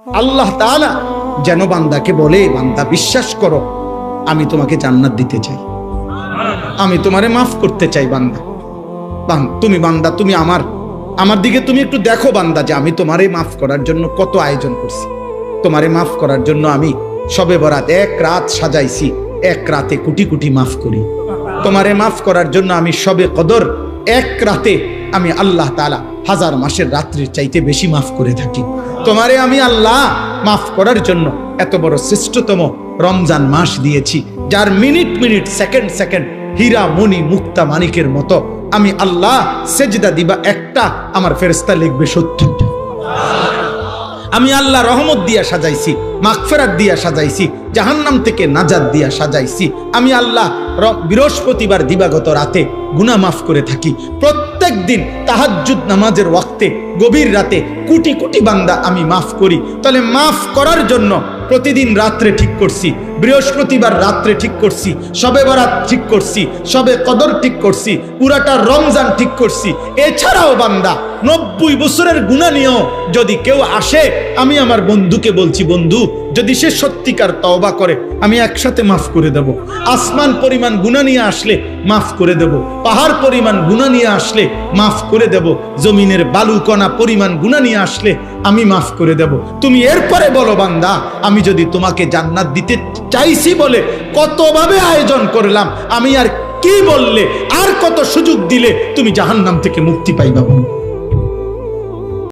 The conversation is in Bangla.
আল্লাহ তাআলা যেন বান্দাকে বলে, বান্দা বিশ্বাস করো আমি তোমাকে জান্নাত দিতে চাই, আমি তোমারে মাফ করতে চাই। বান্দা তুমি বান্দা তুমি আমার দিকে তুমি একটু দেখো বান্দা, যে আমি তোমারে মাফ করার জন্য কত আয়োজন করছি। তোমারে মাফ করার জন্য আমি শবে বরাত এক রাত সাজাইছি, এক রাতে কোটি কোটি মাফ করি। তোমারে মাফ করার জন্য আমি শবে কদর এক রাতে আমি আল্লাহ তাআলা 1000 মাসের রাত্রির চাইতে বেশি মাফ করে থাকি। তোমারে আমি আল্লাহ মাফ করার জন্য এত বড় শ্রেষ্ঠতম রমজান মাস দিয়েছি, যার মিনিট মিনিট সেকেন্ড সেকেন্ড হীরা মণি মুক্তা মানিকের মতো আমি আল্লাহ সেজদা দিবা একটা, আমার ফেরেশতা লিখবে 70টা। আমি আল্লাহ রহমত দিয়া সাজাইছি, মাগফিরাত দিয়া সাজাইছি, জাহান্নাম থেকে নাজাত দিয়া সাজাইছি। আমি আল্লাহ বৃহস্পতিবার দিবাগত রাতে গুনাহ মাফ করে থাকি। প্রত্যেক দিন তাহাজ্জুদ নামাজের ওয়াক্তে গভীর রাতে কোটি কোটি বান্দা আমি মাফ করি। তাহলে মাফ করার জন্য প্রতিদিন রাত্রে ঠিক করছি, বৃহস্পতিবার রাত্রে ঠিক করছি, শবে বরাত ঠিক করছি, শবে কদর ঠিক করছি, পুরাটা রমজান ঠিক করছি। এছাড়াও বান্দা 90 বছরের গুনাহ নিয়েও যদি কেউ আসে, আমি আমার বন্ধুকে বলছি, বন্ধু যদি সে সত্যিকার তওবা করে আমি একসাথে মাফ করে দেব। আসমান পরিমাণ গুনাহ নিয়ে আসলে মাফ করে দেব, পাহাড় পরিমাণ গুনাহ নিয়ে আসলে মাফ করে দেব, জমিনের বালুকণা পরিমাণ গুনাহ নিয়ে আসলে আমি মাফ করে দেব। তুমি এরপরে বলো বান্দা, আমি যদি তোমাকে জান্নাত দিতে চাইছি বলে কতভাবে আয়োজন করলাম, আমি আর কি বললে, আর কত সুযোগ দিলে তুমি জাহান্নাম থেকে মুক্তি পাইবা।